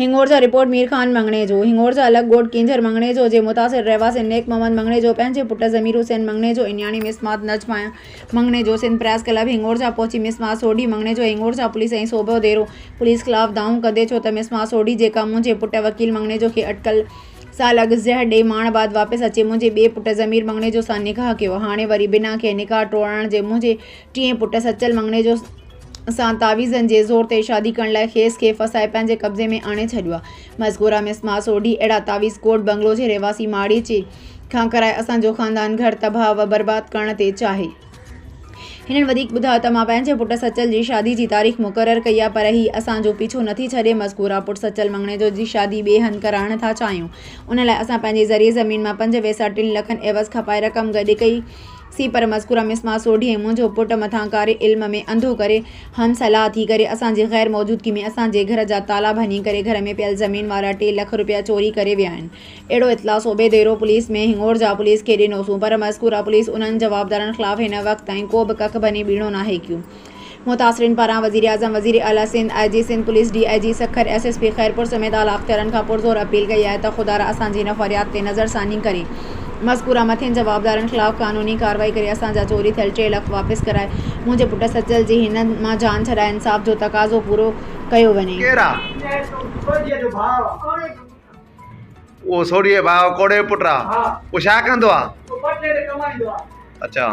हिंगोर जा रिपोर्ट मीर खान मंगणे जो। हिंगोर जा अलग गोड किंजर मंगणे जो जे मुतासिर रहवासी नेक मोहम्मद मंगणे जो पंहिंजे पुट ज़मीर हुसैन मंगणे जो इन्याणी मिसमात नजमा मंगणे जो सिंध प्रेस क्लब हिंगोर जा पहुची मिसमात सोढी मंगणे जो हिंगोर जा पुलिस ऐं सूबो देरो पुलिस खिलाफ़ दाऊं कंदे छो त मिसमात सोढी जेका मुंहिंजे पुट वकील मंगणे जो खे अटकल साल अॻु ज़हर ॾेई माण बाद वापसि अचे मुंहिंजे ॿिए पुट ज़मीर मंगणे जो सां निकाह कयो। हाणे वरी बिना खे निकाह टोड़ण जे मुंहिंजे टीएं पुट सचल मंगणे जो सां तावीज़नि जे ज़ोर ते शादी करण लाइ खेसि खे फसाए पंहिंजे कब्ज़े में आणे छॾियो आहे। मज़कूरा मिसमात सोढी अहिड़ा तावीज़ कोट बंगलो जे रहवासी माड़ीचे खां कराए असांजो ख़ानदान घर तबाह व बर्बाद करण ते चाहे। हिननि वधीक ॿुधायो त मां पंहिंजे पुट सचल जी शादी जी तारीख़ मुक़ररु कई आहे पर ही असांजो पीछो नथी छॾे। मज़कूरा पुट सचल मंगणे जो जी शादी ॿिए हंधि कराइण था चाहियूं। उन लाइ असां पंहिंजे ज़रिए ज़मीन मां 5 पैसा 3 लखनि एवज़ खपाए रक़म गॾु कई सी पर मज़कूरा मिसमात सोढी ऐं मुंहिंजो पुट मथां कारे इल्म में अंधो करे हम सलाह थी करे असांजे ग़ैर मौजूदगी में असांजे घर जा ताला भञी करे घर में पियल ज़मीन वारा 3 लख रुपया चोरी करे विया आहिनि। अहिड़ो इतला सूबे देरो पुलिस में हिंगोर जा पुलिस खे ॾिनोसीं पर मज़कूरा पुलिस उन्हनि जवाबदारनि ख़िलाफ़ हिन वक़्त ताईं को बि कख बनी बीणो नाहे कयो। मुतासिरीन पारां वज़ीर आज़म वज़ीर आला Sindh IG Sindh police DIG Sukkur SSP Khairpur समेत आला अख्तियारनि खां पुरज़ोर अपील कई आहे त ख़ुदा असांजी हिन फ़रियाद ते नज़रसानी करे मज़कूरा मथियनि जवाबदारनि ख़िलाफ़ क़ानूनी कार्रवाई करे असांजा चोरी थियल 3 लख वापसि कराए मुंहिंजे पुट सचल जी हिन मां जान छॾाए इंसाफ़ जो तक़ाज़ो पूरो कयो वञे। वो सोडीअ भाउ कोड़े पुटरा वो छा कंदो आहे? अच्छा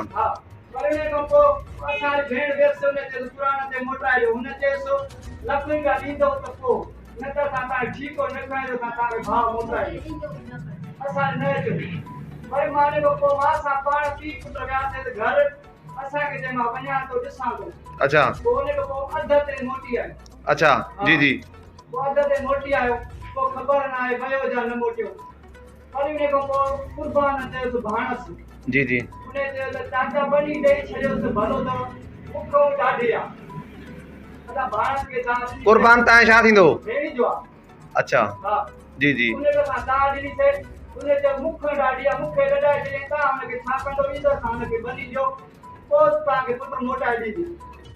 वरी माने को मां पाण पी पुट वियासीं त घर असांखे चई मां वञा थो ॾिसां थो। अच्छा पोइ उन खां पोइ अध ते मोटी आयो। अच्छा जी जी पोइ अध ते मोटी आयो पोइ ख़बर न आहे वियो जा न मोटियो। वरी उन खां पोइ कुर्बान चयोसि भाणस जी जी उन चयो त चाचा बनी ॾेई छॾियोसि भलो अथव बुखो ॾाढी आहे असां भाणस खे तव्हां कुर्बान तव्हां छा थींदो? भेड़ी जो आहे। अच्छा हा जी जी उन खां तव्हां ॾिनीसीं उन चयो मुख ॾाढी आहे मूंखे लॾाए ॾियनि था हुनखे छा कंदो ईंदो तव्हां हुनखे बनी ॾियो पोइ तव्हांखे पुट मोटाए ॾींदी।